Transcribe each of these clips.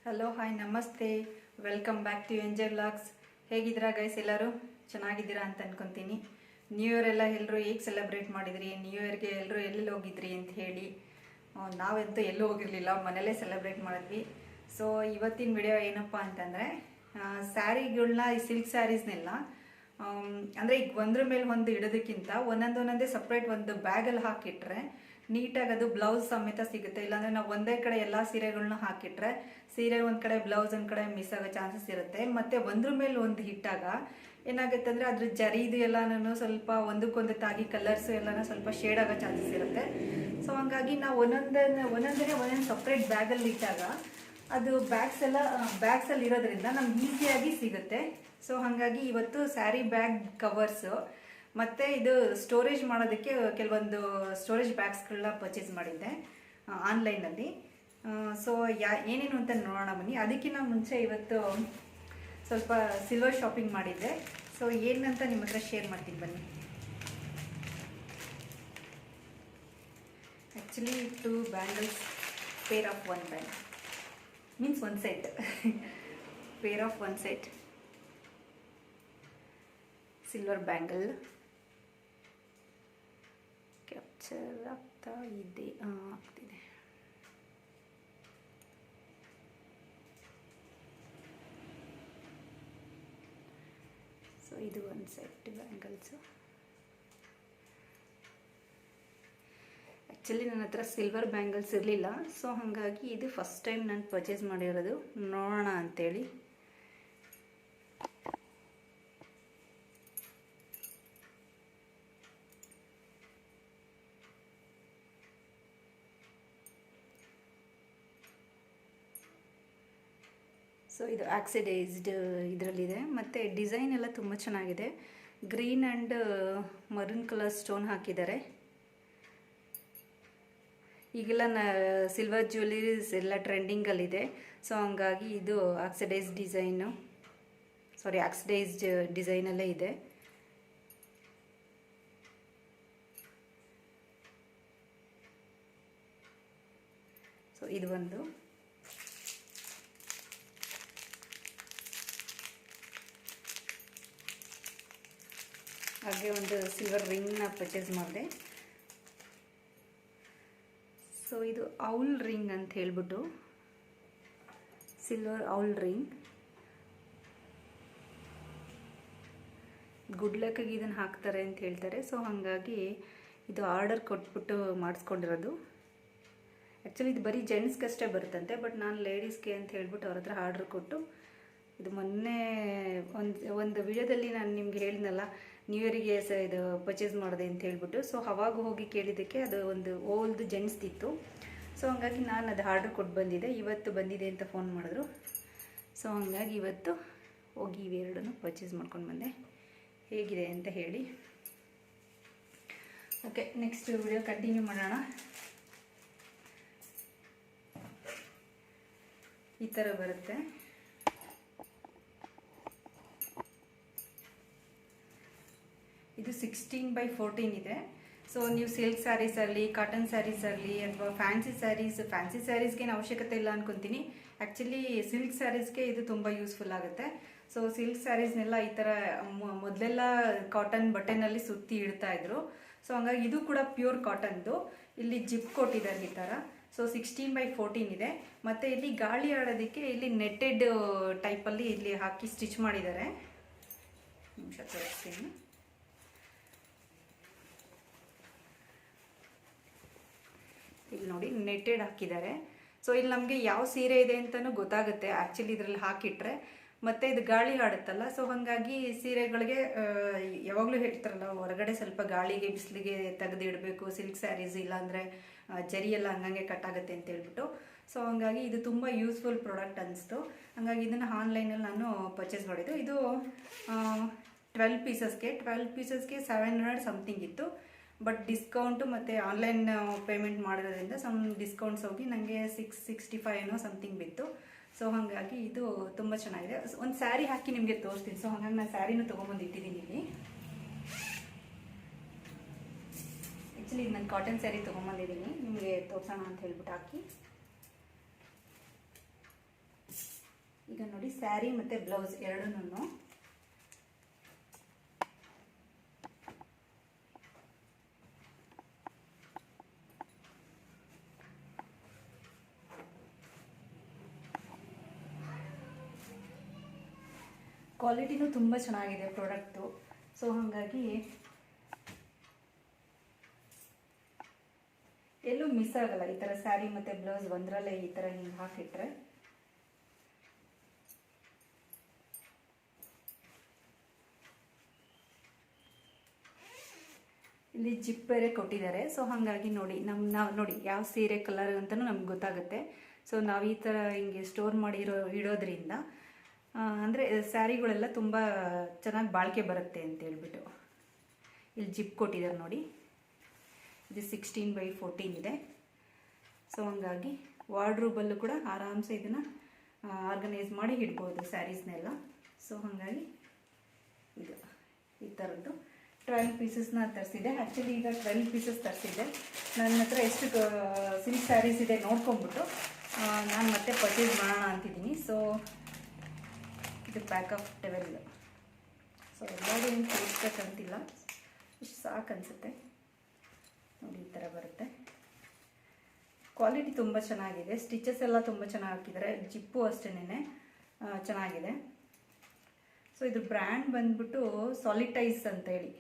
Hello hi ನಮಸ್ತೆ, welcome back to MJ vlogs. ಹೇಗಿದ್ದೀರಾ guys? ಎಲ್ಲರೂ ಚೆನ್ನಾಗಿದ್ದೀರಾ ಅಂತ ಅನ್ಕೊತೀನಿ. ನ್ಯೂ ಇಯರ್ ಎಲ್ಲ ಎಲ್ಲರೂ ಹೇಗೆ ಸೆಲೆಬ್ರೇಟ್ ಮಾಡಿದ್ರಿ? ನ್ಯೂ ಇಯರ್ಗೆ ಎಲ್ಲರೂ ಎಲ್ಲೆಲ್ಲಿ ಹೋಗಿದ್ರಿ ಅಂತ ಹೇಳಿ. ನಾವಂತೂ ಎಲ್ಲೂ ಹೋಗಿರಲಿಲ್ಲ, ಮನೇಲೇ ಸೆಲೆಬ್ರೇಟ್ ಮಾಡಿದ್ವಿ. ಸೊ ಇವತ್ತಿನ ವಿಡಿಯೋ ಏನಪ್ಪ ಅಂತಂದರೆ, ಸ್ಯಾರಿಗಳನ್ನ, ಈ ಸಿಲ್ಕ್ ಸ್ಯಾರೀಸ್ನೆಲ್ಲ ಅಂದರೆ ಈಗ ಒಂದ್ರ ಮೇಲೆ ಒಂದು ಇಡೋದಕ್ಕಿಂತ ಒಂದೊಂದೇ ಸಪ್ರೇಟ್ ಒಂದು ಬ್ಯಾಗಲ್ಲಿ ಹಾಕಿಟ್ರೆ ನೀಟಾಗಿ ಅದು ಬ್ಲೌಸ್ ಸಮೇತ ಸಿಗುತ್ತೆ. ಇಲ್ಲಾಂದ್ರೆ ನಾವು ಒಂದೇ ಕಡೆ ಎಲ್ಲ ಸೀರೆಗಳನ್ನ ಹಾಕಿಟ್ರೆ ಸೀರೆ ಒಂದು ಕಡೆ, ಬ್ಲೌಸ್ ಒಂದು ಕಡೆ ಮಿಸ್ ಆಗೋ ಚಾನ್ಸಸ್ ಇರುತ್ತೆ. ಮತ್ತು ಒಂದ್ರ ಮೇಲೆ ಒಂದು ಇಟ್ಟಾಗ ಏನಾಗುತ್ತೆ ಅಂದರೆ ಅದ್ರ ಜರಿದು ಎಲ್ಲನೂ ಸ್ವಲ್ಪ ಒಂದಕ್ಕೊಂದು ತಾಗಿ ಕಲರ್ಸು ಎಲ್ಲನೂ ಸ್ವಲ್ಪ ಶೇಡ್ ಆಗೋ ಚಾನ್ಸಸ್ ಇರುತ್ತೆ. ಸೊ ಹಂಗಾಗಿ ನಾವು ಒಂದೊಂದು ಸಪ್ರೇಟ್ ಬ್ಯಾಗಲ್ಲಿ ಇಟ್ಟಾಗ ಅದು ಬ್ಯಾಗ್ಸಲ್ಲಿ ಇರೋದ್ರಿಂದ ನಮ್ಗೆ ಈಸಿಯಾಗಿ ಸಿಗುತ್ತೆ. ಸೊ ಹಾಗಾಗಿ ಇವತ್ತು ಸ್ಯಾರಿ ಬ್ಯಾಗ್ ಕವರ್ಸು ಮತ್ತು ಇದು ಸ್ಟೋರೇಜ್ ಮಾಡೋದಕ್ಕೆ ಕೆಲವೊಂದು ಸ್ಟೋರೇಜ್ ಬ್ಯಾಗ್ಸ್ಗಳನ್ನ ಪರ್ಚೇಸ್ ಮಾಡಿದ್ದೆ ಆನ್ಲೈನಲ್ಲಿ. ಸೊ ಏನೇನು ಅಂತ ನೋಡೋಣ ಬನ್ನಿ. ಅದಕ್ಕಿಂತ ಮುಂಚೆ ಇವತ್ತು ಸ್ವಲ್ಪ ಸಿಲ್ವರ್ ಶಾಪಿಂಗ್ ಮಾಡಿದ್ದೆ. ಸೊ ಏನಂತ ನಿಮ್ಮ ಹತ್ರ ಶೇರ್ ಮಾಡ್ತೀನಿ ಬನ್ನಿ. Actually 2 bangles, pair of 1 bang means 1 set pair of 1 set silver bangle capture ಆಗ್ತಾ ಇದೆ, ಆಗ್ತಿದೆ. ಸೊ ಇದು 1 ಸೆಟ್ ಬ್ಯಾಂಗಲ್ಸು. ಆ್ಯಕ್ಚುಲಿ ನನ್ನ ಹತ್ರ ಸಿಲ್ವರ್ ಬ್ಯಾಂಗಲ್ಸ್ ಇರಲಿಲ್ಲ. ಸೊ ಹಾಗಾಗಿ ಇದು ಫಸ್ಟ್ ಟೈಮ್ ನಾನು ಪರ್ಚೇಸ್ ಮಾಡಿರೋದು, ನೋಡೋಣ ಅಂಥೇಳಿ. ಸೊ ಇದು ಆಕ್ಸಿಡೈಸ್ಡ್ ಇದರಲ್ಲಿದೆ, ಮತ್ತು ಡಿಸೈನ್ ಎಲ್ಲ ತುಂಬ ಚೆನ್ನಾಗಿದೆ. Green and maroon colour stone ಹಾಕಿದ್ದಾರೆ. ಈಗೆಲ್ಲ ಸಿಲ್ವರ್ ಜ್ಯುವೆಲರೀಸ್ ಎಲ್ಲ ಟ್ರೆಂಡಿಂಗಲ್ಲಿದೆ. ಸೊ ಹಂಗಾಗಿ ಇದು ಆಕ್ಸಿಡೈಸ್ಡ್ ಡಿಸೈನಲ್ಲೇ ಇದೆ. ಸೊ ಇದು ಒಂದು. ಹಾಗೆ ಒಂದು ಸಿಲ್ವರ್ ರಿಂಗ್ನ ಪರ್ಚೇಸ್ ಮಾಡಿದೆ. ಸೊ ಇದು ಔಲ್ ರಿಂಗ್ ಅಂತ ಹೇಳ್ಬಿಟ್ಟು, ಸಿಲ್ವರ್ ಔಲ್ ರಿಂಗ್. ಗುಡ್ ಲಕ್ಕಿಗೆ ಇದನ್ನು ಹಾಕ್ತಾರೆ ಅಂತ ಹೇಳ್ತಾರೆ. ಸೊ ಹಾಗಾಗಿ ಇದು ಆರ್ಡರ್ ಕೊಟ್ಬಿಟ್ಟು ಮಾಡಿಸ್ಕೊಂಡಿರೋದು. ಆ್ಯಕ್ಚುಲಿ ಇದು ಬರೀ ಜೆಂಟ್ಸ್ಗಷ್ಟೇ ಬರುತ್ತಂತೆ, ಬಟ್ ನಾನು ಲೇಡೀಸ್ಗೆ ಅಂತ ಹೇಳ್ಬಿಟ್ಟು ಅವ್ರ ಹತ್ರ ಆರ್ಡರ್ ಕೊಟ್ಟು, ಇದು ಮೊನ್ನೆ ಒಂದು ವಿಡಿಯೋದಲ್ಲಿ ನಾನು ನಿಮ್ಗೆ ಹೇಳಿದ್ನಲ್ಲ, ನ್ಯೂ ಇಯರಿಗೆ ಇದು ಪರ್ಚೇಸ್ ಮಾಡಿದೆ ಅಂತ ಹೇಳ್ಬಿಟ್ಟು. ಸೊ ಅವಾಗ ಹೋಗಿ ಕೇಳಿದ್ದಕ್ಕೆ ಅದು ಒಂದು ಓಲ್ದು ಜೆಂಟ್ಸ್ದಿತ್ತು. ಸೊ ಹಂಗಾಗಿ ನಾನು ಅದು ಆರ್ಡ್ರ್ ಕೊಟ್ಟು ಬಂದಿದ್ದೆ. ಇವತ್ತು ಬಂದಿದೆ ಅಂತ ಫೋನ್ ಮಾಡಿದ್ರು. ಸೊ ಹಂಗಾಗಿ ಇವತ್ತು ಹೋಗಿ ಇವೆರಡನ್ನು ಪರ್ಚೇಸ್ ಮಾಡ್ಕೊಂಡು ಬಂದೆ. ಹೇಗಿದೆ ಅಂತ ಹೇಳಿ. ಓಕೆ, ನೆಕ್ಸ್ಟ್ ವಿಡಿಯೋ ಕಂಟಿನ್ಯೂ ಮಾಡೋಣ. ಈ ಥರ ಬರುತ್ತೆ. ಇದು 16x14 ಇದೆ. ಸೊ ನೀವು ಸಿಲ್ಕ್ ಸ್ಯಾರೀಸ್ ಆಗಲಿ, ಕಾಟನ್ ಸ್ಯಾರೀಸ್ ಆಗಲಿ, ಅಥವಾ ಫ್ಯಾನ್ಸಿ ಸ್ಯಾರೀಸ್ಗೆ ಏನು ಅವಶ್ಯಕತೆ ಇಲ್ಲ ಅನ್ಕೊತೀನಿ. ಆ್ಯಕ್ಚುಲಿ ಸಿಲ್ಕ್ ಸ್ಯಾರೀಸ್ಗೆ ಇದು ತುಂಬ ಯೂಸ್ಫುಲ್ ಆಗುತ್ತೆ. ಸೊ ಸಿಲ್ಕ್ ಸ್ಯಾರೀಸ್ನೆಲ್ಲ ಈ ಥರ ಮೊದಲೆಲ್ಲ ಕಾಟನ್ ಬಟ್ಟೆನಲ್ಲಿ ಸುತ್ತಿ ಇಡ್ತಾ ಇದ್ರು. ಸೊ ಹಂಗಾಗಿ ಇದು ಕೂಡ ಪ್ಯೂರ್ ಕಾಟನ್ದು. ಇಲ್ಲಿ ಜಿಪ್ ಕೊಟ್ಟಿದ್ದಾರೆ ಈ ಥರ. ಸೊ 16x14 ಇದೆ. ಮತ್ತು ಇಲ್ಲಿ ಗಾಳಿ ಆಡೋದಕ್ಕೆ ಇಲ್ಲಿ ನೆಟ್ಟೆಡ್ ಟೈಪಲ್ಲಿ ಇಲ್ಲಿ ಹಾಕಿ ಸ್ಟಿಚ್ ಮಾಡಿದ್ದಾರೆ. ನಿಮಿಷ ತೋರಿಸ್ತೀನಿ. ಇಲ್ಲಿ ನೋಡಿ, ನೆಟ್ಟೆಡ್ ಹಾಕಿದ್ದಾರೆ. ಸೊ ಇಲ್ಲಿ ನಮಗೆ ಯಾವ ಸೀರೆ ಇದೆ ಅಂತಲೂ ಗೊತ್ತಾಗುತ್ತೆ ಆ್ಯಕ್ಚುಲಿ ಇದರಲ್ಲಿ ಹಾಕಿಟ್ರೆ. ಮತ್ತು ಇದು ಗಾಳಿ ಆಡುತ್ತಲ್ಲ, ಸೊ ಹಾಗಾಗಿ ಸೀರೆಗಳಿಗೆ ಯಾವಾಗಲೂ ಹೇಳ್ತಾರಲ್ಲ, ಹೊರಗಡೆ ಸ್ವಲ್ಪ ಗಾಳಿಗೆ, ಬಿಸಿಲಿಗೆ ತೆಗೆದು ಇಡಬೇಕು ಸಿಲ್ಕ್ ಸ್ಯಾರೀಸ್, ಇಲ್ಲಾಂದರೆ ಜರಿ ಎಲ್ಲ ಹಂಗಂಗೆ ಕಟ್ಟಾಗುತ್ತೆ ಅಂತ ಹೇಳ್ಬಿಟ್ಟು. ಸೊ ಹಾಗಾಗಿ ಇದು ತುಂಬ ಯೂಸ್ಫುಲ್ ಪ್ರಾಡಕ್ಟ್ ಅನಿಸ್ತು. ಹಾಗಾಗಿ ಇದನ್ನು ಆನ್ಲೈನಲ್ಲಿ ನಾನು ಪರ್ಚೇಸ್ ಮಾಡಿದ್ದು. ಇದು 12 ಪೀಸಸ್ಗೆ 700 ಸಮಥಿಂಗ್ ಇತ್ತು. ಬಟ್ ಡಿಸ್ಕೌಂಟು ಮತ್ತು ಆನ್ಲೈನ್ ಪೇಮೆಂಟ್ ಮಾಡಿರೋದ್ರಿಂದ ಸಮ್ ಡಿಸ್ಕೌಂಟ್ಸ್ ಹೋಗಿ ನನಗೆ 665 ಏನೋ ಸಮಥಿಂಗ್ ಬಿತ್ತು. ಸೊ ಹಾಗಾಗಿ ಇದು ತುಂಬ ಚೆನ್ನಾಗಿದೆ. ಒಂದು ಸ್ಯಾರಿ ಹಾಕಿ ನಿಮಗೆ ತೋರಿಸ್ತೀನಿ. ಸೊ ಹಾಗಾಗಿ ನಾನು ಸ್ಯಾರಿನೂ ತೊಗೊಂಬಂದು ಇಟ್ಟಿದ್ದೀನಿ ಇಲ್ಲಿ. ಆ್ಯಕ್ಚುಲಿ ಇದು ನಾನು ಕಾಟನ್ ಸ್ಯಾರಿ ತೊಗೊಂಬಂದಿದ್ದೀನಿ, ನಿಮಗೆ ತೋರಿಸೋಣ ಅಂತ ಹೇಳ್ಬಿಟ್ಟು ಹಾಕಿ. ಈಗ ನೋಡಿ ಸ್ಯಾರಿ ಮತ್ತು ಬ್ಲೌಸ್ ಎರಡನ್ನೂ ಕ್ವಾಲಿಟಿನೂ ತುಂಬ ಚೆನ್ನಾಗಿದೆ ಪ್ರಾಡಕ್ಟು. ಸೊ ಹಾಗಾಗಿ ಎಲ್ಲೂ ಮಿಸ್ ಆಗಲ್ಲ. ಈ ಥರ ಸ್ಯಾರಿ ಮತ್ತು ಬ್ಲೌಸ್ ಒಂದರಲ್ಲೇ ಈ ಥರ ಹಿಂಗೆ ಹಾಕಿಟ್ರೆ ಇಲ್ಲಿ ಜಿಪ್ ಬೇರೆ ಕೊಟ್ಟಿದ್ದಾರೆ. ಸೊ ಹಾಗಾಗಿ ನೋಡಿ ನಾವು ನೋಡಿ ಯಾವ ಸೀರೆ ಕಲರ್ ಅಂತಲೂ ನಮ್ಗೆ ಗೊತ್ತಾಗುತ್ತೆ. ಸೊ ನಾವು ಈ ಥರ ಹಿಂಗೆ ಸ್ಟೋರ್ ಇಡೋದ್ರಿಂದ ಅಂದರೆ ಸ್ಯಾರಿಗಳೆಲ್ಲ ತುಂಬ ಚೆನ್ನಾಗಿ ಬಾಳಿಕೆ ಬರುತ್ತೆ ಅಂತ ಹೇಳ್ಬಿಟ್ಟು ಇಲ್ಲಿ ಜಿಪ್ ಕೊಟ್ಟಿದ್ದಾರೆ ನೋಡಿ. ಇದು 16x14 ಇದೆ. ಸೊ ಹಂಗಾಗಿ ವಾರ್ಡ್ರೋಬಲ್ಲೂ ಕೂಡ ಆರಾಮ್ಸೆ ಇದನ್ನು ಆರ್ಗನೈಸ್ ಮಾಡಿ ಇಡ್ಬೋದು ಸ್ಯಾರೀಸ್ನೆಲ್ಲ. ಸೊ ಹಾಗಾಗಿ ಇದು ಈ ಥರದ್ದು 12 ಪೀಸಸ್ನ ತರಿಸಿದೆ. ಆ್ಯಕ್ಚುಲಿ ಈಗ 12 ಪೀಸಸ್ ತರಿಸಿದ್ದೆ. ನನ್ನ ಹತ್ರ ಎಷ್ಟು ಸಿಲ್ಕ್ ಸ್ಯಾರೀಸ್ ಇದೆ ನೋಡ್ಕೊಂಬಿಟ್ಟು ನಾನು ಮತ್ತೆ ಪರ್ಚೇಸ್ ಮಾಡೋಣ ಅಂತಿದ್ದೀನಿ. ಸೊ ಇದು ಪ್ಯಾಕ್ ಆಫ್ 12. ಸೊ ಎಲ್ಲರೂ ಏನು ತೋರಿಸ್ಬೇಕಂತಿಲ್ಲ, ಇಷ್ಟು ಸಾಕು ಅನಿಸುತ್ತೆ ನೋಡಿ. ಈ ಥರ ಬರುತ್ತೆ. ಕ್ವಾಲಿಟಿ ತುಂಬ ಚೆನ್ನಾಗಿದೆ. ಸ್ಟಿಚಸ್ ಎಲ್ಲ ತುಂಬ ಚೆನ್ನಾಗಿ ಹಾಕಿದ್ದಾರೆ. ಜಿಪ್ಪು ಅಷ್ಟೇನೆ ಚೆನ್ನಾಗಿದೆ. ಸೊ ಇದು ಬ್ರ್ಯಾಂಡ್ ಬಂದ್ಬಿಟ್ಟು ಸಾಲಿಟೈಸ್ ಅಂತೇಳಿ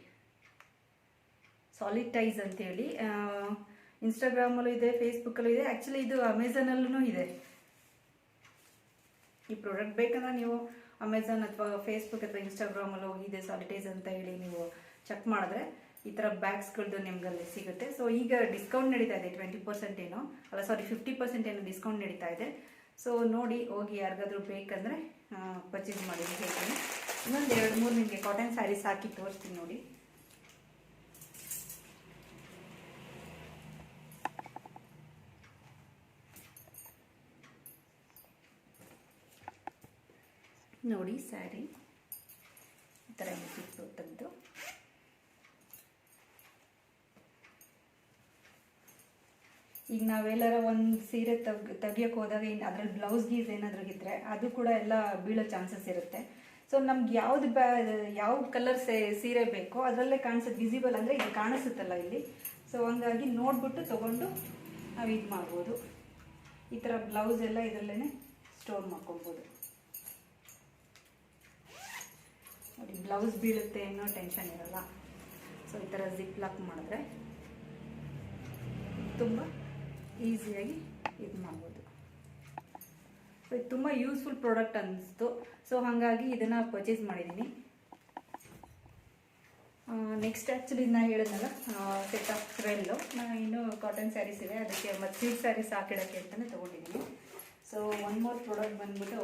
ಇನ್ಸ್ಟಾಗ್ರಾಮಲ್ಲೂ ಇದೆ, ಫೇಸ್ಬುಕ್ಕಲ್ಲೂ ಇದೆ. ಆ್ಯಕ್ಚುಲಿ ಇದು ಅಮೆಝಾನಲ್ಲೂ ಇದೆ. ಈ ಪ್ರಾಡಕ್ಟ್ ಬೇಕಂದ್ರೆ ನೀವು ಅಮೆಝಾನ್ ಅಥವಾ ಫೇಸ್ಬುಕ್ ಅಥವಾ ಇನ್ಸ್ಟಾಗ್ರಾಮಲ್ಲಿ ಹೋಗಿದೆ ಸಾಲಿಟೈಸ್ ಅಂತ ಹೇಳಿ ನೀವು ಚೆಕ್ ಮಾಡಿದ್ರೆ ಈ ಥರ ಬ್ಯಾಗ್ಸ್ಗಳದ್ದು ನಿಮ್ಗಲ್ಲಿ ಸಿಗುತ್ತೆ. ಸೊ ಈಗ ಡಿಸ್ಕೌಂಟ್ ನಡೀತಾ ಇದೆ 20% ಏನೋ ಅಲ್ಲ, ಸಾರಿ 50% ಏನೋ ಡಿಸ್ಕೌಂಟ್ ನಡೀತಾ ಇದೆ. ಸೊ ನೋಡಿ ಹೋಗಿ ಯಾರಿಗಾದ್ರೂ ಬೇಕಂದರೆ ಪರ್ಚೇಸ್ ಮಾಡಿ ಹೇಳ್ತೀನಿ. ಇನ್ನೊಂದು 2-3 ನಿಮಗೆ ಕಾಟನ್ ಸ್ಯಾರೀಸ್ ಹಾಕಿ ತೋರಿಸ್ತೀನಿ ನೋಡಿ. ನೋಡಿ ಸ್ಯಾರಿ ಈ ಥರ ಬಿಟ್ಟು ತೆಗೆದು ಈಗ ನಾವೆಲ್ಲರ ಒಂದು ಸೀರೆ ತೆಗಿಯೋಕೆ ಹೋದಾಗ ಅದ್ರಲ್ಲಿ ಬ್ಲೌಸ್ ಗೀಸ್ ಏನಾದರೂ ಇದ್ದರೆ ಅದು ಕೂಡ ಎಲ್ಲ ಬೀಳೋ ಚಾನ್ಸಸ್ ಇರುತ್ತೆ. ಸೊ ನಮ್ಗೆ ಯಾವ ಕಲರ್ ಸೀರೆ ಬೇಕೋ ಅದರಲ್ಲೇ ಕಾಣಿಸುತ್ತೆ, ವಿಸಿಬಲ್ ಅಂದರೆ ಇದು ಕಾಣಿಸುತ್ತಲ್ಲ ಇಲ್ಲಿ. ಸೊ ಹಂಗಾಗಿ ನೋಡಿಬಿಟ್ಟು ತೊಗೊಂಡು ನಾವು ಇದು ಮಾಡ್ಬೋದು. ಈ ಥರ ಬ್ಲೌಸ್ ಎಲ್ಲ ಇದರಲ್ಲೇ ಸ್ಟೋರ್ ಮಾಡ್ಕೊಬೋದು ನೋಡಿ. ಬ್ಲೌಸ್ ಬೀಳುತ್ತೆ ಅನ್ನೋ ಟೆನ್ಷನ್ ಇರಲ್ಲ. ಸೊ ಈ ಥರ ಜಿಪ್ ಲಾಕ್ ಮಾಡಿದ್ರೆ ತುಂಬ ಈಸಿಯಾಗಿ ಇದು ಮಾಡ್ಬೋದು. ಸೊ ಇದು ತುಂಬ ಯೂಸ್ಫುಲ್ ಪ್ರಾಡಕ್ಟ್ ಅನ್ನಿಸ್ತು. ಸೊ ಹಾಗಾಗಿ ಇದನ್ನು ಪರ್ಚೇಸ್ ಮಾಡಿದ್ದೀನಿ. ನೆಕ್ಸ್ಟ್ ಆ್ಯಕ್ಚುಲಿ ನಾನು ಹೇಳಿದ್ನಲ್ಲ ಸೆಟ್ ಆಫ್ 12 ನಾನು ಇನ್ನೂ ಕಾಟನ್ ಸ್ಯಾರೀಸ್ ಇದೆ, ಅದಕ್ಕೆ ಮತ್ತು ಸಿಲ್ಕ್ ಸ್ಯಾರೀಸ್ ಹಾಕಿಡೋಕ್ಕೆ ಅಂತಲೇ ತೊಗೊಂಡಿದ್ದೀನಿ. ಸೊ ಒನ್ ಮೋರ್ ಪ್ರಾಡಕ್ಟ್ ಬಂದ್ಬಿಟ್ಟು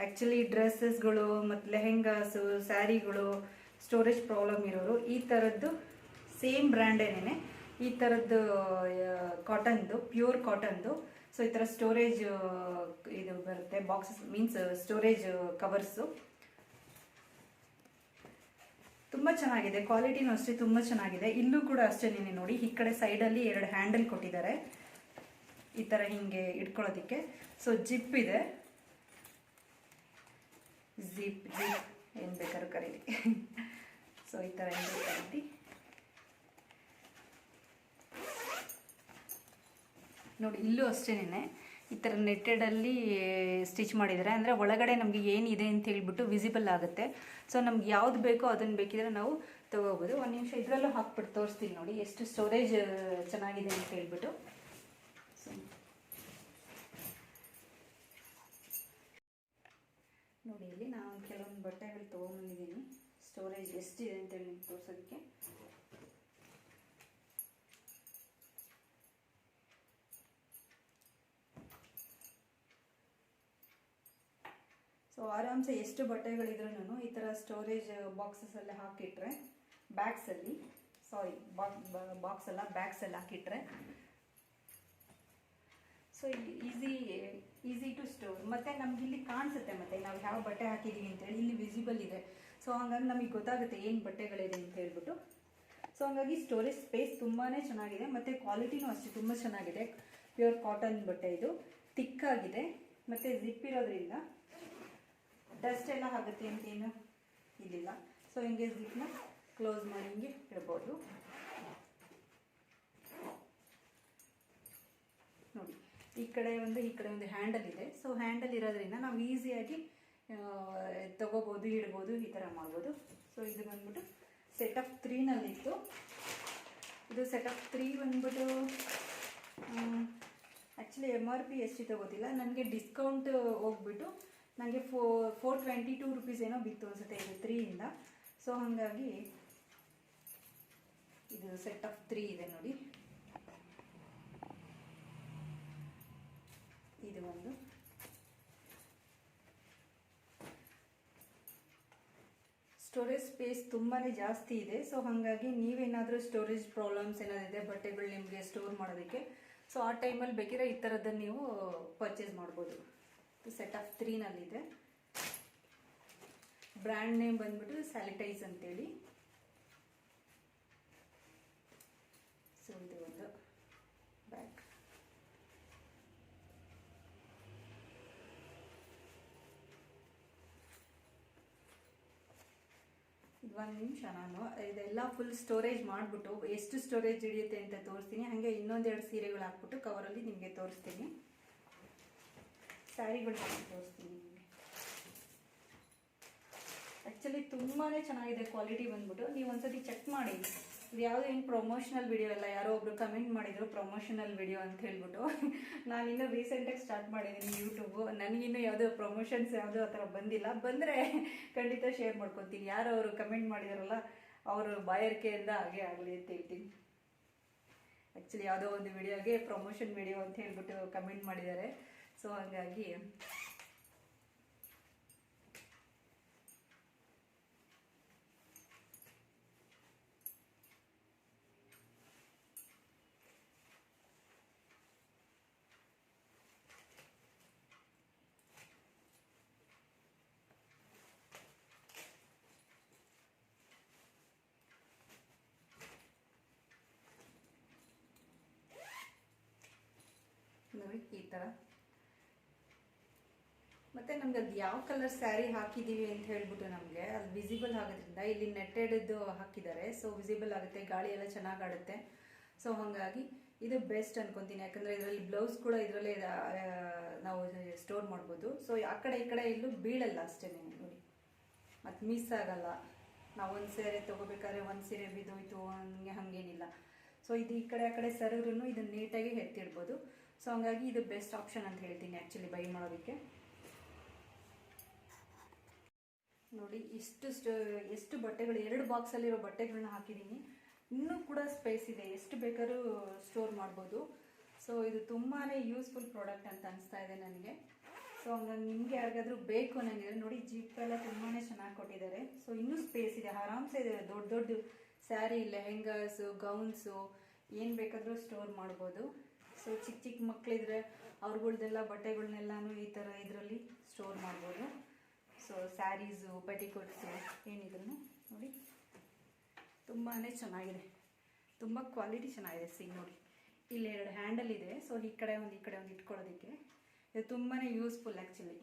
ಆ್ಯಕ್ಚುಲಿ ಡ್ರೆಸ್ಸಸ್ಗಳು ಮತ್ತು ಲೆಹೆಂಗಾಸು ಸ್ಯಾರಿಗಳು ಸ್ಟೋರೇಜ್ ಪ್ರಾಬ್ಲಮ್ ಇರೋರು ಈ ಥರದ್ದು ಸೇಮ್ ಬ್ರ್ಯಾಂಡೇನೇ ಈ ಥರದ್ದು ಕಾಟನ್ದು, ಪ್ಯೂರ್ ಕಾಟನ್ದು. ಸೊ ಈ ಥರ ಸ್ಟೋರೇಜ್ ಇದು ಬರುತ್ತೆ, ಬಾಕ್ಸಸ್ ಮೀನ್ಸ್ ಸ್ಟೋರೇಜ್ ಕವರ್ಸು ತುಂಬ ಚೆನ್ನಾಗಿದೆ. ಕ್ವಾಲಿಟಿನೂ ಅಷ್ಟೇ ತುಂಬ ಚೆನ್ನಾಗಿದೆ. ಇಲ್ಲೂ ಕೂಡ ಅಷ್ಟೇನೇ ನೋಡಿ, ಈ ಕಡೆ ಸೈಡಲ್ಲಿ 2 ಹ್ಯಾಂಡಲ್ ಕೊಟ್ಟಿದ್ದಾರೆ ಈ ಥರ ಹಿಂಗೆ ಇಟ್ಕೊಳ್ಳೋದಕ್ಕೆ. ಸೊ ಜಿಪ್ ಇದೆ, ಜಿಪ್ ಏನು ಬೇಕಾದ್ರೂ ಕರೀರಿ. ಸೊ ಈ ಥರ ಹಿಂಗೆ ಕರೀತಿ ನೋಡಿ. ಇಲ್ಲೂ ಅಷ್ಟೇನೆ ಈ ಥರ ನೆಟ್ಟೆಡಲ್ಲಿ ಸ್ಟಿಚ್ ಮಾಡಿದ್ದಾರೆ. ಅಂದರೆ ಒಳಗಡೆ ನಮಗೆ ಏನಿದೆ ಅಂತ ಹೇಳ್ಬಿಟ್ಟು ವಿಸಿಬಲ್ ಆಗುತ್ತೆ. ಸೊ ನಮ್ಗೆ ಯಾವ್ದು ಬೇಕೋ ಅದನ್ನು ಬೇಕಿದ್ರೆ ನಾವು ತೊಗೋಬೋದು. ಒಂದು ನಿಮಿಷ ಇದರಲ್ಲೂ ಹಾಕ್ಬಿಟ್ಟು ತೋರಿಸ್ತೀನಿ ನೋಡಿ ಎಷ್ಟು ಸ್ಟೋರೇಜ್ ಚೆನ್ನಾಗಿದೆ ಅಂತ ಹೇಳ್ಬಿಟ್ಟು. ಸೊ ನೋಡಿ ಇಲ್ಲಿ ನಾನು ಕೆಲವೊಂದು ಬಟ್ಟೆಗಳು ತೊಗೊಂಬಂದಿದ್ದೀನಿ ಸ್ಟೋರೇಜ್ ಎಷ್ಟಿದೆ ಅಂತೇಳಿ ನಿಮ್ಗೆ ತೋರಿಸೋದಕ್ಕೆ. ಸೊ ಆರಾಮ್ಸೆ ಎಷ್ಟು ಬಟ್ಟೆಗಳಿದ್ರೂ ಈ ಥರ ಸ್ಟೋರೇಜ್ ಬಾಕ್ಸಸ್ಸಲ್ಲಿ ಹಾಕಿಟ್ರೆ ಬ್ಯಾಗ್ಸಲ್ಲಿ, ಸಾರಿ ಬಾಕ್ಸಲ್ಲ ಬ್ಯಾಗ್ಸಲ್ಲಿ ಹಾಕಿಟ್ರೆ ಸೊ ಈಸಿ ಟು ಸ್ಟೋರ್. ಮತ್ತು ನಮ್ಗೆ ಇಲ್ಲಿ ಕಾಣಿಸುತ್ತೆ ಮತ್ತು ನಾವು ಯಾವ ಬಟ್ಟೆ ಹಾಕಿದ್ದೀವಿ ಅಂತೇಳಿ ಇಲ್ಲಿ ವಿಸಿಬಲ್ ಇದೆ. ಸೊ ಹಂಗಾಗಿ ನಮಗೆ ಗೊತ್ತಾಗುತ್ತೆ ಏನು ಬಟ್ಟೆಗಳಿದೆ ಅಂತ ಹೇಳ್ಬಿಟ್ಟು. ಸೊ ಹಂಗಾಗಿ ಸ್ಟೋರೇಜ್ ಸ್ಪೇಸ್ ತುಂಬಾ ಚೆನ್ನಾಗಿದೆ ಮತ್ತು ಕ್ವಾಲಿಟಿನೂ ಅಷ್ಟೇ ತುಂಬ ಚೆನ್ನಾಗಿದೆ. ಪ್ಯೂರ್ ಕಾಟನ್ ಬಟ್ಟೆ ಇದು. ತಿಕ್ಕಾಗಿದೆ ಮತ್ತು ಜಿಪ್ ಇರೋದ್ರಿಂದ ಡಸ್ಟ್ ಎಲ್ಲ ಆಗುತ್ತೆ ಅಂತೇನು ಇದಿಲ್ಲ. ಸೊ ಹಿಂಗೆ ಜಿಪ್ನ ಕ್ಲೋಸ್ ಮಾಡಿ ಹಿಂಗೆ ಇಡ್ಬೋದು. ನೋಡಿ ಈ ಕಡೆ ಒಂದು ಹ್ಯಾಂಡಲ್ ಇದೆ. ಸೊ ಹ್ಯಾಂಡಲ್ ಇರೋದ್ರಿಂದ ನಾವು ಈಸಿಯಾಗಿ ತಗೋಬೋದು, ಇಡ್ಬೋದು, ಈ ಥರ ಮಾಡ್ಬೋದು. ಸೊ ಇದು ಬಂದ್ಬಿಟ್ಟು ಸೆಟ್ ಆಫ್ 3ನಲ್ಲಿತ್ತು. ಇದು ಸೆಟ್ ಆಫ್ 3 ಬಂದ್ಬಿಟ್ಟು ಆ್ಯಕ್ಚುಲಿ MRP ಎಷ್ಟು ತಗೋತಿಲ್ಲ, ನನಗೆ ಡಿಸ್ಕೌಂಟ್ ಹೋಗ್ಬಿಟ್ಟು ನನಗೆ 422 ರುಪೀಸ್ ಏನೋ ಬಿತ್ತು ಅನಿಸುತ್ತೆ ಇದು 3ಇಂದ. ಸೊ ಹಾಗಾಗಿ ಇದು ಸೆಟ್ ಆಫ್ 3 ಇದೆ ನೋಡಿ. ಇದು ಒಂದು ಸ್ಟೋರೇಜ್ ಸ್ಪೇಸ್ ತುಂಬಾ ಜಾಸ್ತಿ ಇದೆ. ಸೊ ಹಾಗಾಗಿ ನೀವೇನಾದರೂ ಸ್ಟೋರೇಜ್ ಪ್ರಾಬ್ಲಮ್ಸ್ ಏನಾದಿದೆ ಬಟ್ಟೆಗಳು ನಿಮಗೆ ಸ್ಟೋರ್ ಮಾಡೋದಕ್ಕೆ, ಸೊ ಆ ಟೈಮಲ್ಲಿ ಬೇಕಿದ್ರೆ ಈ ಥರದ್ದನ್ನು ನೀವು ಪರ್ಚೇಸ್ ಮಾಡ್ಬೋದು. ಸೆಟ್ ಆಫ್ 3ನಲ್ಲಿದೆ. ಬ್ರ್ಯಾಂಡ್ ನೇಮ್ ಬಂದ್ಬಿಟ್ಟು ಸ್ಯಾನಿಟೈಸ್ ಅಂತೇಳಿ. ಸೊ ಇದು ಒಂದು ಬ್ಯಾಗ್. ಒಂದು ನಿಮಿಷ, ನಾನು ಇದೆಲ್ಲ ಫುಲ್ ಸ್ಟೋರೇಜ್ ಮಾಡಿಬಿಟ್ಟು ಎಷ್ಟು ಸ್ಟೋರೇಜ್ ಹಿಡಿಯುತ್ತೆ ಅಂತ ತೋರಿಸ್ತೀನಿ. ಹಾಗೆ ಇನ್ನೊಂದೆರಡು ಸೀರೆಗಳು ಹಾಕ್ಬಿಟ್ಟು ಕವರಲ್ಲಿ ನಿಮಗೆ ತೋರಿಸ್ತೀನಿ. ಸ್ಯಾರಿಗಳು ತೋರಿಸ್ತೀನಿ ನಿಮಗೆ. ಆ್ಯಕ್ಚುಲಿ ತುಂಬಾ ಚೆನ್ನಾಗಿದೆ ಕ್ವಾಲಿಟಿ ಬಂದ್ಬಿಟ್ಟು. ನೀವು ಒಂದ್ಸತಿ ಚೆಕ್ ಮಾಡಿ. ಇದು ಯಾವುದೋ ಏನು ಪ್ರಮೋಷನಲ್ ವಿಡಿಯೋ ಅಲ್ಲ. ಯಾರೋ ಒಬ್ರು ಕಮೆಂಟ್ ಮಾಡಿದ್ರು ಪ್ರಮೋಷನಲ್ ವಿಡಿಯೋ ಅಂತ ಹೇಳ್ಬಿಟ್ಟು. ನಾನಿನ್ನೂ ರೀಸೆಂಟಾಗಿ ಸ್ಟಾರ್ಟ್ ಮಾಡಿದ್ದೀನಿ ಯೂಟ್ಯೂಬು. ನನಗಿನ್ನೂ ಯಾವುದೋ ಪ್ರಮೋಷನ್ಸ್ ಯಾವುದೋ ಆ ಥರ ಬಂದಿಲ್ಲ. ಬಂದರೆ ಖಂಡಿತ ಶೇರ್ ಮಾಡ್ಕೊತೀನಿ. ಯಾರು ಅವರು ಕಮೆಂಟ್ ಮಾಡಿದಾರಲ್ಲ ಅವರು ಬಾಯಾರಿಕೆಯಿಂದ ಹಾಗೆ ಆಗಲಿ ಅಂತ ಹೇಳ್ತೀನಿ. ಆ್ಯಕ್ಚುಲಿ ಯಾವುದೋ ಒಂದು ವಿಡಿಯೋಗೆ ಪ್ರಮೋಷನ್ ವಿಡಿಯೋ ಅಂತ ಹೇಳ್ಬಿಟ್ಟು ಕಮೆಂಟ್ ಮಾಡಿದ್ದಾರೆ. ಸೊ ಹಾಗಾಗಿ ನೋಡಿ ಈ ಥರ. ಮತ್ತು ನಮ್ಗೆ ಅದು ಯಾವ ಕಲರ್ ಸ್ಯಾರಿ ಹಾಕಿದ್ದೀವಿ ಅಂತ ಹೇಳ್ಬಿಟ್ಟು ನಮಗೆ ಅದು ವಿಸಿಬಲ್ ಆಗೋದ್ರಿಂದ ಇಲ್ಲಿ ನೆಟ್ಟೆಡ್ದು ಹಾಕಿದ್ದಾರೆ. ಸೊ ವಿಸಿಬಲ್ ಆಗುತ್ತೆ, ಗಾಳಿ ಎಲ್ಲ ಚೆನ್ನಾಗಿ ಆಡುತ್ತೆ. ಸೊ ಹಾಗಾಗಿ ಇದು ಬೆಸ್ಟ್ ಅನ್ಕೊತೀನಿ. ಯಾಕಂದರೆ ಇದರಲ್ಲಿ ಬ್ಲೌಸ್ ಕೂಡ ಇದರಲ್ಲೇ ನಾವು ಸ್ಟೋರ್ ಮಾಡ್ಬೋದು. ಸೊ ಆ ಕಡೆ ಈ ಕಡೆ ಇಲ್ಲೂ ಬೀಳಲ್ಲ ಅಷ್ಟೇ ನೋಡಿ, ಮತ್ತು ಮಿಸ್ ಆಗಲ್ಲ. ನಾವು ಒಂದು ಸೀರೆ ತೊಗೋಬೇಕಾದ್ರೆ ಒಂದು ಸೀರೆ ಬಿದ್ದೋಯ್ತು ಹಂಗೆ ಹಾಗೇನಿಲ್ಲ. ಸೊ ಇದು ಈ ಕಡೆ ಆ ಕಡೆ ಸರಿದ್ರೂ ಇದನ್ನು ನೀಟಾಗಿ ಎತ್ತಿಡ್ಬೋದು. ಸೊ ಹಂಗಾಗಿ ಇದು ಬೆಸ್ಟ್ ಆಪ್ಷನ್ ಅಂತ ಹೇಳ್ತೀನಿ ಆ್ಯಕ್ಚುಲಿ ಬೈ ಮಾಡೋದಕ್ಕೆ. ನೋಡಿ ಎಷ್ಟು ಬಟ್ಟೆಗಳು, 2 ಬಾಕ್ಸಲ್ಲಿರೋ ಬಟ್ಟೆಗಳನ್ನ ಹಾಕಿದ್ದೀನಿ. ಇನ್ನೂ ಕೂಡ ಸ್ಪೇಸ್ ಇದೆ, ಎಷ್ಟು ಬೇಕಾದ್ರೂ ಸ್ಟೋರ್ ಮಾಡ್ಬೋದು. ಸೊ ಇದು ತುಂಬಾ ಯೂಸ್ಫುಲ್ ಪ್ರಾಡಕ್ಟ್ ಅಂತ ಅನಿಸ್ತಾ ಇದೆ ನನಗೆ. ಸೊ ಹಂಗಾಗಿ ನಿಮಗೆ ಯಾರಿಗಾದ್ರೂ ಬೇಕು ನನಗೆ ನೋಡಿ, ಜಿಪ್ ಎಲ್ಲ ತುಂಬಾ ಚೆನ್ನಾಗಿ ಕೊಟ್ಟಿದ್ದಾರೆ. ಸೊ ಇನ್ನೂ ಸ್ಪೇಸ್ ಇದೆ, ಆರಾಮ್ಸೆ ಇದೆ. ದೊಡ್ಡ ದೊಡ್ಡ ಸ್ಯಾರಿ, ಲೆಹೆಂಗಾಸು, ಗೌನ್ಸು ಏನು ಬೇಕಾದರೂ ಸ್ಟೋರ್ ಮಾಡ್ಬೋದು. ಸೊ ಚಿಕ್ಕ ಚಿಕ್ಕ ಮಕ್ಕಳಿದ್ರೆ ಅವ್ರಗಳ್ದೆಲ್ಲ ಬಟ್ಟೆಗಳನ್ನೆಲ್ಲನೂ ಈ ಥರ ಇದರಲ್ಲಿ ಸ್ಟೋರ್ ಮಾಡ್ಬೋದು. ಸೊ ಸ್ಯಾರೀಸು, ಪೆಟಿಕೋಟ್ಸು ಏನಿದ್ರು ನೋಡಿ ತುಂಬಾ ಚೆನ್ನಾಗಿದೆ. ತುಂಬ ಕ್ವಾಲಿಟಿ ಚೆನ್ನಾಗಿದೆ. ನೋಡಿ ಇಲ್ಲಿ 2 ಹ್ಯಾಂಡಲ್ ಇದೆ. ಸೊ ಈ ಕಡೆ ಒಂದು ಇಟ್ಕೊಳ್ಳೋದಕ್ಕೆ ಇದು ತುಂಬಾ ಯೂಸ್ಫುಲ್ ಆ್ಯಕ್ಚುಲಿ.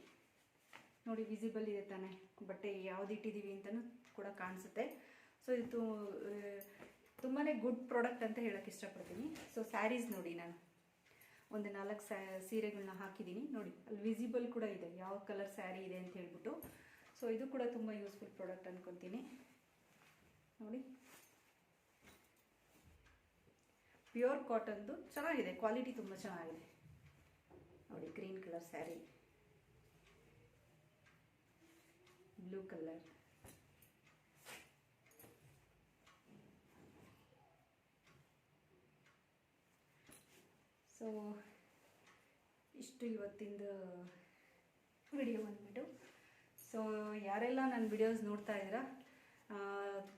ನೋಡಿ ವಿಸಿಬಲ್ ಇದೆ ತಾನೆ, ಬಟ್ಟೆ ಯಾವ್ದು ಇಟ್ಟಿದ್ದೀವಿ ಅಂತಲೂ ಕೂಡ ಕಾಣಿಸುತ್ತೆ. ಸೊ ಇದು ತುಂಬಾ ಗುಡ್ ಪ್ರಾಡಕ್ಟ್ ಅಂತ ಹೇಳೋಕ್ಕೆ ಇಷ್ಟಪಡ್ತೀನಿ. ಸೊ ಸ್ಯಾರೀಸ್ ನೋಡಿ, ನಾನು ಒಂದು 4 ಸೀರೆಗಳನ್ನ ಹಾಕಿದ್ದೀನಿ ನೋಡಿ. ಅಲ್ಲಿ ವಿಸಿಬಲ್ ಕೂಡ ಇದೆ ಯಾವ ಕಲರ್ ಸ್ಯಾರಿ ಇದೆ ಅಂತ ಹೇಳ್ಬಿಟ್ಟು. ಸೊ ಇದು ಕೂಡ ತುಂಬ ಯೂಸ್ಫುಲ್ ಪ್ರಾಡಕ್ಟ್ ಅನ್ಕೊತೀನಿ. ನೋಡಿ ಪ್ಯೂರ್ ಕಾಟನ್ದು ಚೆನ್ನಾಗಿದೆ, ಕ್ವಾಲಿಟಿ ತುಂಬ ಚೆನ್ನಾಗಿದೆ. ನೋಡಿ green colour sari, blue colour, so ಇಷ್ಟು ಇವತ್ತಿಂದು ವಿಡಿಯೋ ಬಂದ್ಬಿಟ್ಟು. ಸೊ ಯಾರೆಲ್ಲ ನನ್ನ ವಿಡಿಯೋಸ್ ನೋಡ್ತಾ ಇದ್ದೀರಾ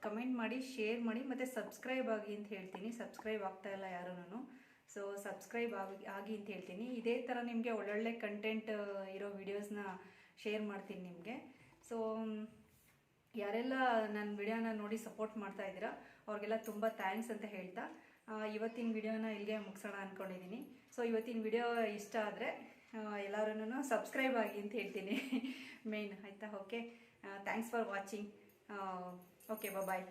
ಕಮೆಂಟ್ ಮಾಡಿ, ಶೇರ್ ಮಾಡಿ, ಮತ್ತು ಸಬ್ಸ್ಕ್ರೈಬ್ ಆಗಿ ಅಂತ ಹೇಳ್ತೀನಿ. ಸಬ್ಸ್ಕ್ರೈಬ್ ಆಗ್ತಾ ಇಲ್ಲ ಯಾರೂ. ಸೊ ಸಬ್ಸ್ಕ್ರೈಬ್ ಆಗಿ ಅಂತ ಹೇಳ್ತೀನಿ. ಇದೇ ಥರ ನಿಮಗೆ ಒಳ್ಳೊಳ್ಳೆ ಕಂಟೆಂಟ್ ಇರೋ ವಿಡಿಯೋಸ್ನ ಶೇರ್ ಮಾಡ್ತೀನಿ ನಿಮಗೆ. ಸೊ ಯಾರೆಲ್ಲ ನನ್ನ ವಿಡಿಯೋನ ನೋಡಿ ಸಪೋರ್ಟ್ ಮಾಡ್ತಾ ಇದ್ದೀರಾ ಅವ್ರಿಗೆಲ್ಲ ತುಂಬ ಥ್ಯಾಂಕ್ಸ್ ಅಂತ ಹೇಳ್ತಾ ಇವತ್ತಿನ ವಿಡಿಯೋನ ಇಲ್ಲಿಗೆ ಮುಗಿಸೋಣ ಅಂದ್ಕೊಂಡಿದ್ದೀನಿ. ಸೊ ಇವತ್ತಿನ ವಿಡಿಯೋ ಇಷ್ಟ ಆದರೆ ಎಲ್ಲರೂ ಸಬ್ಸ್ಕ್ರೈಬ್ ಆಗಿ ಅಂತ ಹೇಳ್ತೀನಿ ಮೇನ್ ಆಯಿತಾ. Okay, thanks for watching. Okay, bye.